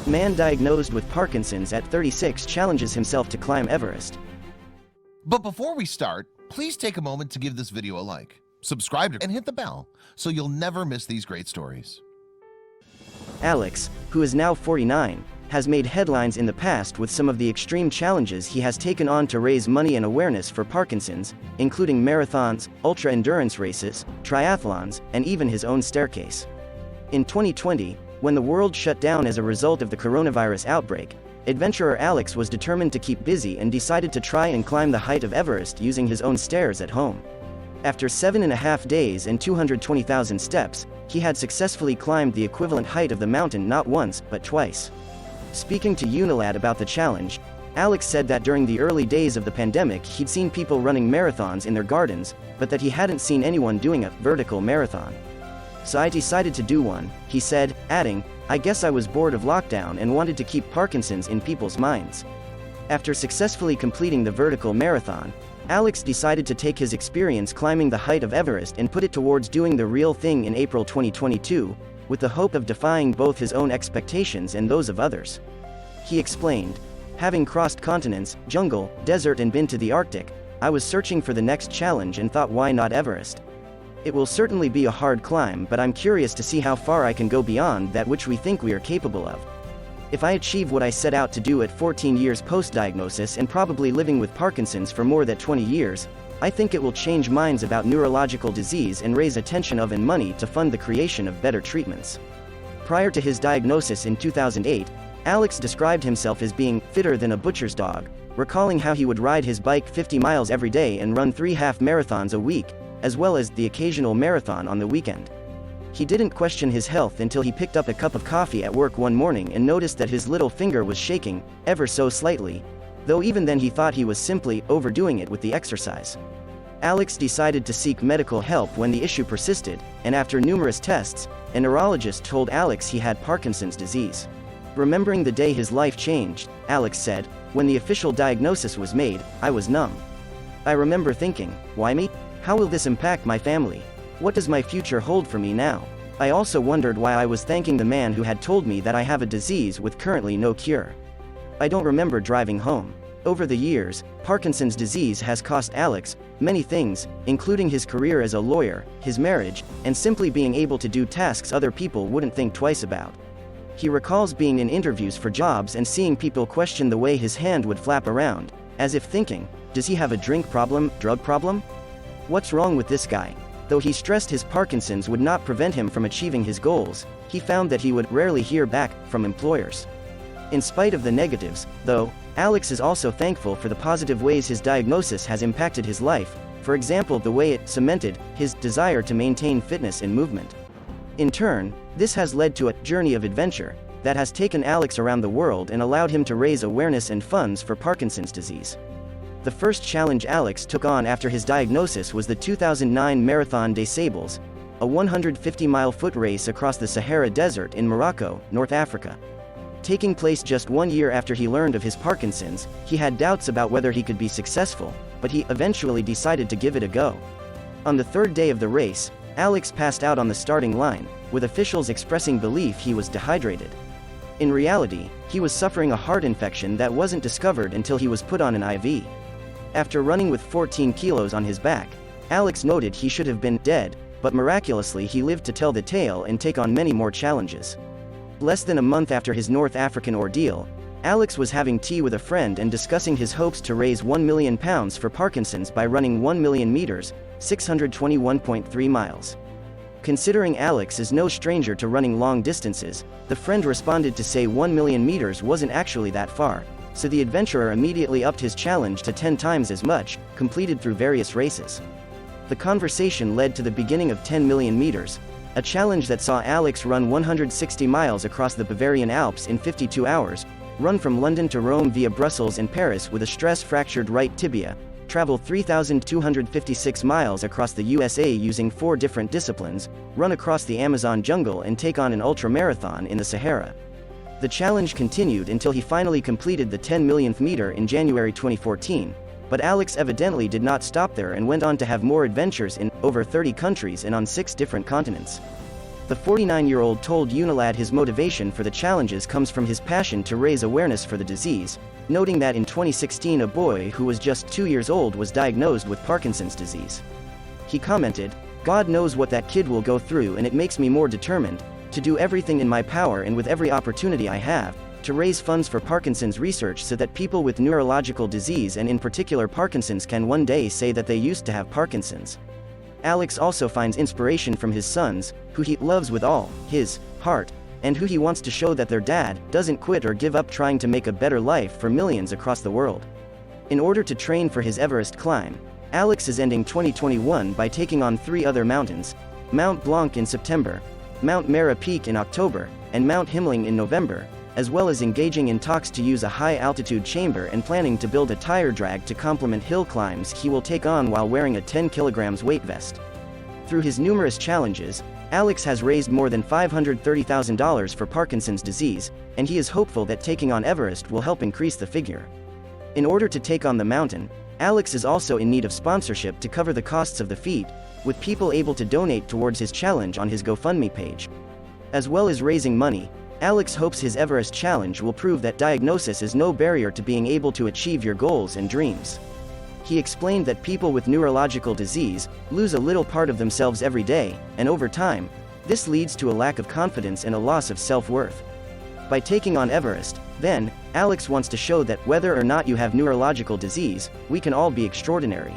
Man diagnosed with Parkinson's at 36 challenges himself to climb Everest. But before we start, please take a moment to give this video a like, subscribe and hit the bell so you'll never miss these great stories. Alex, who is now 49, has made headlines in the past with some of the extreme challenges he has taken on to raise money and awareness for Parkinson's, including marathons, ultra-endurance races, triathlons, and even his own staircase. In 2020, when the world shut down as a result of the coronavirus outbreak, adventurer Alex was determined to keep busy and decided to try and climb the height of Everest using his own stairs at home. After 7.5 days and 220,000 steps, he had successfully climbed the equivalent height of the mountain not once, but twice. Speaking to Unilad about the challenge, Alex said that during the early days of the pandemic he'd seen people running marathons in their gardens, but that he hadn't seen anyone doing a vertical marathon. "So I decided to do one," he said, adding, "I guess I was bored of lockdown and wanted to keep Parkinson's in people's minds." After successfully completing the vertical marathon, Alex decided to take his experience climbing the height of Everest and put it towards doing the real thing in April 2022, with the hope of defying both his own expectations and those of others. He explained, "Having crossed continents, jungle, desert and been to the Arctic, I was searching for the next challenge and thought, why not Everest? It will certainly be a hard climb, but I'm curious to see how far I can go beyond that which we think we are capable of. If I achieve what I set out to do at 14 years post-diagnosis and probably living with Parkinson's for more than 20 years, I think it will change minds about neurological disease and raise attention of and money to fund the creation of better treatments." Prior to his diagnosis in 2008, Alex described himself as being fitter than a butcher's dog, recalling how he would ride his bike 50 miles every day and run 3 half marathons a week, as well as the occasional marathon on the weekend. He didn't question his health until he picked up a cup of coffee at work one morning and noticed that his little finger was shaking, ever so slightly, though even then he thought he was simply overdoing it with the exercise. Alex decided to seek medical help when the issue persisted, and after numerous tests, a neurologist told Alex he had Parkinson's disease. Remembering the day his life changed, Alex said, "When the official diagnosis was made, I was numb. I remember thinking, why me? How will this impact my family? What does my future hold for me now? I also wondered why I was thanking the man who had told me that I have a disease with currently no cure. I don't remember driving home." Over the years, Parkinson's disease has cost Alex many things, including his career as a lawyer, his marriage, and simply being able to do tasks other people wouldn't think twice about. He recalls being in interviews for jobs and seeing people question the way his hand would flap around, as if thinking, does he have a drink problem, drug problem? What's wrong with this guy? Though he stressed his Parkinson's would not prevent him from achieving his goals, he found that he would rarely hear back from employers. In spite of the negatives, though, Alex is also thankful for the positive ways his diagnosis has impacted his life, for example the way it cemented his desire to maintain fitness and movement. In turn, this has led to a journey of adventure that has taken Alex around the world and allowed him to raise awareness and funds for Parkinson's disease. The first challenge Alex took on after his diagnosis was the 2009 Marathon des Sables, a 150-mile foot race across the Sahara Desert in Morocco, North Africa. Taking place just 1 year after he learned of his Parkinson's, he had doubts about whether he could be successful, but he eventually decided to give it a go. On the third day of the race, Alex passed out on the starting line, with officials expressing belief he was dehydrated. In reality, he was suffering a heart infection that wasn't discovered until he was put on an IV. After running with 14 kilos on his back, Alex noted he should have been dead, but miraculously he lived to tell the tale and take on many more challenges. Less than a month after his North African ordeal, Alex was having tea with a friend and discussing his hopes to raise £1 million for Parkinson's by running 1 million meters, 621.3 miles. Considering Alex is no stranger to running long distances, the friend responded to say 1 million meters wasn't actually that far, so the adventurer immediately upped his challenge to 10 times as much, completed through various races. The conversation led to the beginning of 10 million meters, a challenge that saw Alex run 160 miles across the Bavarian Alps in 52 hours, run from London to Rome via Brussels and Paris with a stress-fractured right tibia, travel 3,256 miles across the USA using 4 different disciplines, run across the Amazon jungle and take on an ultramarathon in the Sahara. The challenge continued until he finally completed the 10 millionth meter in January 2014, but Alex evidently did not stop there and went on to have more adventures in over 30 countries and on 6 different continents. The 49-year-old told Unilad his motivation for the challenges comes from his passion to raise awareness for the disease, noting that in 2016 a boy who was just 2 years old was diagnosed with Parkinson's disease. He commented, "God knows what that kid will go through, and it makes me more determined to do everything in my power and with every opportunity I have to raise funds for Parkinson's research so that people with neurological disease and in particular Parkinson's can one day say that they used to have Parkinson's." Alex also finds inspiration from his sons, who he loves with all his heart, and who he wants to show that their dad doesn't quit or give up trying to make a better life for millions across the world. In order to train for his Everest climb, Alex is ending 2021 by taking on 3 other mountains: Mount Blanc in September, Mount Mara Peak in October, and Mount Himling in November, as well as engaging in talks to use a high-altitude chamber and planning to build a tire drag to complement hill climbs he will take on while wearing a 10 kg weight vest. Through his numerous challenges, Alex has raised more than $530,000 for Parkinson's disease, and he is hopeful that taking on Everest will help increase the figure. In order to take on the mountain, Alex is also in need of sponsorship to cover the costs of the feat, with people able to donate towards his challenge on his GoFundMe page. As well as raising money, Alex hopes his Everest challenge will prove that diagnosis is no barrier to being able to achieve your goals and dreams. He explained that people with neurological disease lose a little part of themselves every day, and over time, this leads to a lack of confidence and a loss of self-worth. By taking on Everest, then, Alex wants to show that whether or not you have neurological disease, we can all be extraordinary.